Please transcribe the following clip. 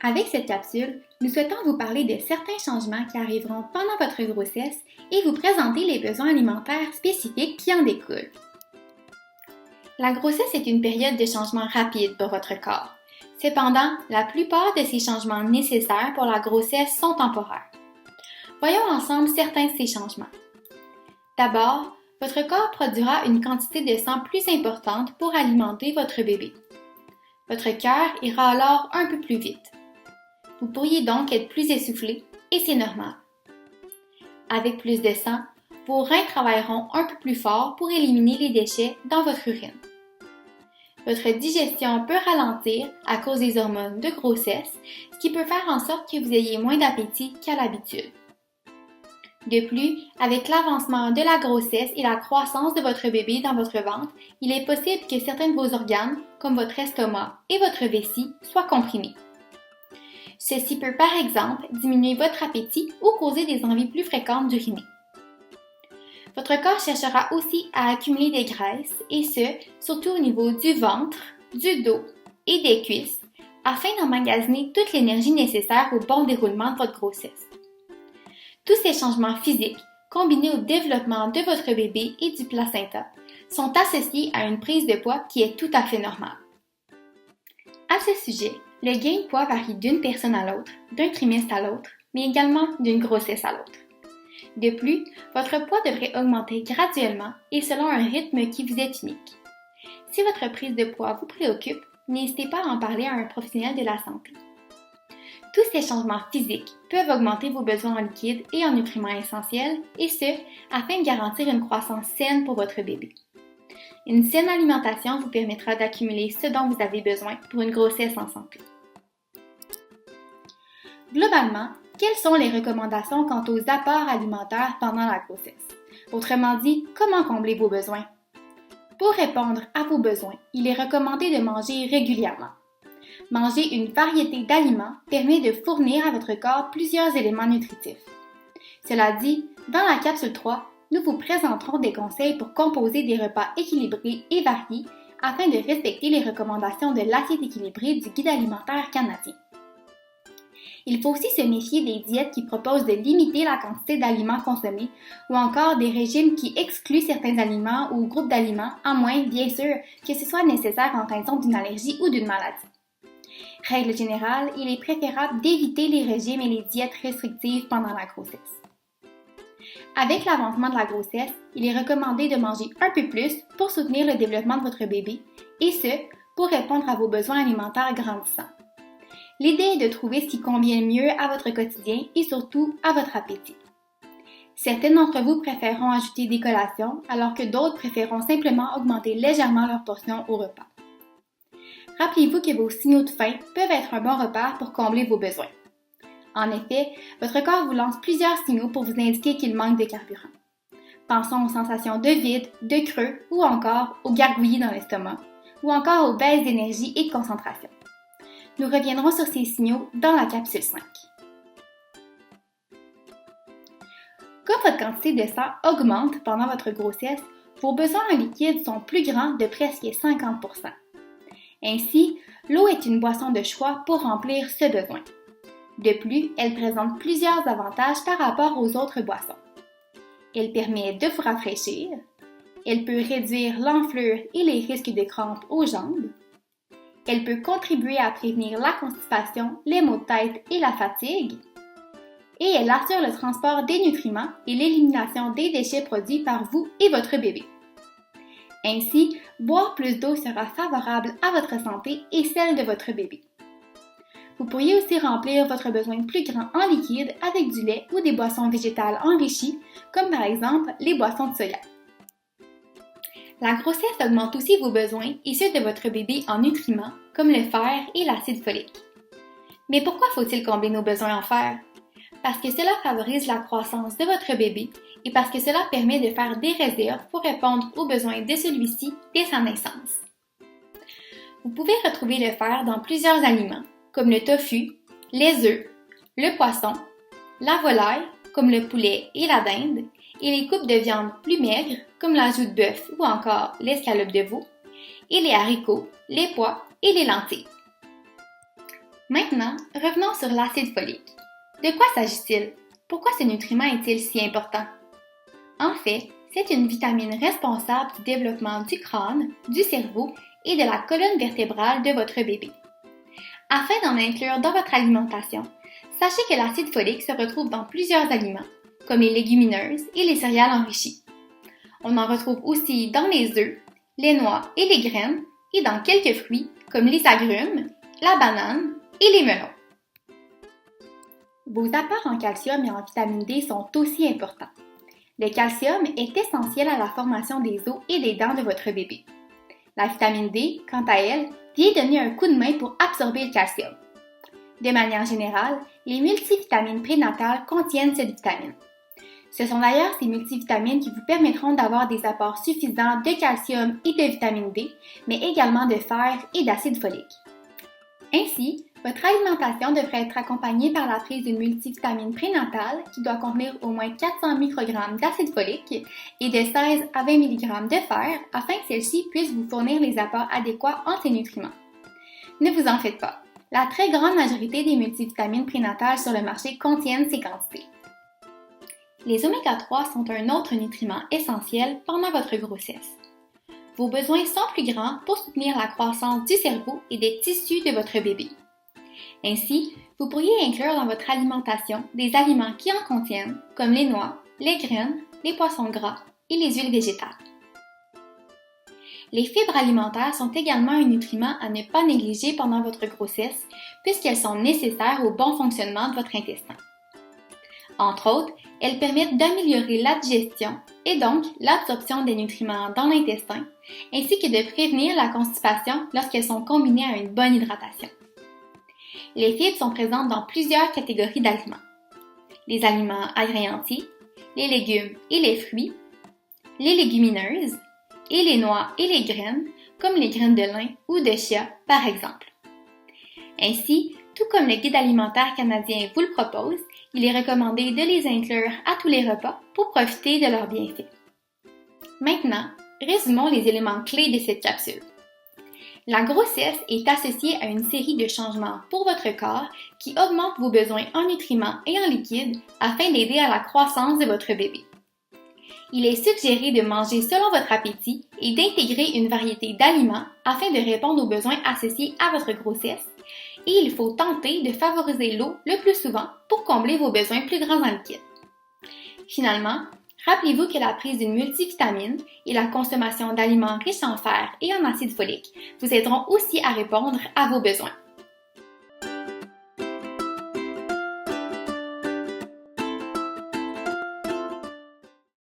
Avec cette capsule, nous souhaitons vous parler de certains changements qui arriveront pendant votre grossesse et vous présenter les besoins alimentaires spécifiques qui en découlent. La grossesse est une période de changement rapide pour votre corps. Cependant, la plupart de ces changements nécessaires pour la grossesse sont temporaires. Voyons ensemble certains de ces changements. D'abord, votre corps produira une quantité de sang plus importante pour alimenter votre bébé. Votre cœur ira alors un peu plus vite. Vous pourriez donc être plus essoufflé et c'est normal. Avec plus de sang, vos reins travailleront un peu plus fort pour éliminer les déchets dans votre urine. Votre digestion peut ralentir à cause des hormones de grossesse, ce qui peut faire en sorte que vous ayez moins d'appétit qu'à l'habitude. De plus, avec l'avancement de la grossesse et la croissance de votre bébé dans votre ventre, il est possible que certains de vos organes, comme votre estomac et votre vessie, soient comprimés. Ceci peut par exemple diminuer votre appétit ou causer des envies plus fréquentes d'uriner. Votre corps cherchera aussi à accumuler des graisses, et ce, surtout au niveau du ventre, du dos et des cuisses, afin d'emmagasiner toute l'énergie nécessaire au bon déroulement de votre grossesse. Tous ces changements physiques, combinés au développement de votre bébé et du placenta, sont associés à une prise de poids qui est tout à fait normale. À ce sujet, le gain de poids varie d'une personne à l'autre, d'un trimestre à l'autre, mais également d'une grossesse à l'autre. De plus, votre poids devrait augmenter graduellement et selon un rythme qui vous est unique. Si votre prise de poids vous préoccupe, n'hésitez pas à en parler à un professionnel de la santé. Tous ces changements physiques peuvent augmenter vos besoins en liquide et en nutriments essentiels, et ce, afin de garantir une croissance saine pour votre bébé. Une saine alimentation vous permettra d'accumuler ce dont vous avez besoin pour une grossesse en santé. Globalement, quelles sont les recommandations quant aux apports alimentaires pendant la grossesse? Autrement dit, comment combler vos besoins? Pour répondre à vos besoins, il est recommandé de manger régulièrement. Manger une variété d'aliments permet de fournir à votre corps plusieurs éléments nutritifs. Cela dit, dans la capsule 3, nous vous présenterons des conseils pour composer des repas équilibrés et variés afin de respecter les recommandations de l'assiette équilibrée du Guide alimentaire canadien. Il faut aussi se méfier des diètes qui proposent de limiter la quantité d'aliments consommés ou encore des régimes qui excluent certains aliments ou groupes d'aliments, à moins, bien sûr, que ce soit nécessaire en raison d'une allergie ou d'une maladie. Règle générale, il est préférable d'éviter les régimes et les diètes restrictives pendant la grossesse. Avec l'avancement de la grossesse, il est recommandé de manger un peu plus pour soutenir le développement de votre bébé, et ce, pour répondre à vos besoins alimentaires grandissants. L'idée est de trouver ce qui convient mieux à votre quotidien et surtout à votre appétit. Certaines d'entre vous préféreront ajouter des collations, alors que d'autres préféreront simplement augmenter légèrement leur portion au repas. Rappelez-vous que vos signaux de faim peuvent être un bon repère pour combler vos besoins. En effet, votre corps vous lance plusieurs signaux pour vous indiquer qu'il manque de carburant. Pensons aux sensations de vide, de creux ou encore aux gargouillis dans l'estomac, ou encore aux baisses d'énergie et de concentration. Nous reviendrons sur ces signaux dans la capsule 5. Comme votre quantité de sang augmente pendant votre grossesse, vos besoins en liquide sont plus grands de presque 50%. Ainsi, l'eau est une boisson de choix pour remplir ce besoin. De plus, elle présente plusieurs avantages par rapport aux autres boissons. Elle permet de vous rafraîchir, elle peut réduire l'enflure et les risques de crampes aux jambes, elle peut contribuer à prévenir la constipation, les maux de tête et la fatigue, et elle assure le transport des nutriments et l'élimination des déchets produits par vous et votre bébé. Ainsi, boire plus d'eau sera favorable à votre santé et celle de votre bébé. Vous pourriez aussi remplir votre besoin plus grand en liquide avec du lait ou des boissons végétales enrichies, comme par exemple les boissons de soya. La grossesse augmente aussi vos besoins et ceux de votre bébé en nutriments, comme le fer et l'acide folique. Mais pourquoi faut-il combler nos besoins en fer? Parce que cela favorise la croissance de votre bébé et parce que cela permet de faire des réserves pour répondre aux besoins de celui-ci dès sa naissance. Vous pouvez retrouver le fer dans plusieurs aliments, comme le tofu, les œufs, le poisson, la volaille, comme le poulet et la dinde, et les coupes de viande plus maigres, comme la joue de bœuf ou encore l'escalope de veau, et les haricots, les pois et les lentilles. Maintenant, revenons sur l'acide folique. De quoi s'agit-il? Pourquoi ce nutriment est-il si important? En fait, c'est une vitamine responsable du développement du crâne, du cerveau et de la colonne vertébrale de votre bébé. Afin d'en inclure dans votre alimentation, sachez que l'acide folique se retrouve dans plusieurs aliments, comme les légumineuses et les céréales enrichies. On en retrouve aussi dans les œufs, les noix et les graines, et dans quelques fruits comme les agrumes, la banane et les melons. Vos apports en calcium et en vitamine D sont aussi importants. Le calcium est essentiel à la formation des os et des dents de votre bébé. La vitamine D, quant à elle, vient donner un coup de main pour absorber le calcium. De manière générale, les multivitamines prénatales contiennent cette vitamine. Ce sont d'ailleurs ces multivitamines qui vous permettront d'avoir des apports suffisants de calcium et de vitamine D, mais également de fer et d'acide folique. Ainsi, votre alimentation devrait être accompagnée par la prise d'une multivitamine prénatale qui doit contenir au moins 400 microgrammes d'acide folique et de 16 à 20 mg de fer afin que celle-ci puisse vous fournir les apports adéquats en ces nutriments. Ne vous en faites pas, la très grande majorité des multivitamines prénatales sur le marché contiennent ces quantités. Les oméga 3 sont un autre nutriment essentiel pendant votre grossesse. Vos besoins sont plus grands pour soutenir la croissance du cerveau et des tissus de votre bébé. Ainsi, vous pourriez inclure dans votre alimentation des aliments qui en contiennent, comme les noix, les graines, les poissons gras et les huiles végétales. Les fibres alimentaires sont également un nutriment à ne pas négliger pendant votre grossesse, puisqu'elles sont nécessaires au bon fonctionnement de votre intestin. Entre autres, elles permettent d'améliorer la digestion et donc l'absorption des nutriments dans l'intestin, ainsi que de prévenir la constipation lorsqu'elles sont combinées à une bonne hydratation. Les fibres sont présentes dans plusieurs catégories d'aliments. Les aliments à grains entiers, les légumes et les fruits, les légumineuses et les noix et les graines, comme les graines de lin ou de chia par exemple. Ainsi, tout comme le Guide alimentaire canadien vous le propose, il est recommandé de les inclure à tous les repas pour profiter de leurs bienfaits. Maintenant, résumons les éléments clés de cette capsule. La grossesse est associée à une série de changements pour votre corps qui augmentent vos besoins en nutriments et en liquides afin d'aider à la croissance de votre bébé. Il est suggéré de manger selon votre appétit et d'intégrer une variété d'aliments afin de répondre aux besoins associés à votre grossesse, et il faut tenter de favoriser l'eau le plus souvent pour combler vos besoins plus grands en liquide. Finalement, rappelez-vous que la prise d'une multivitamine et la consommation d'aliments riches en fer et en acide folique vous aideront aussi à répondre à vos besoins.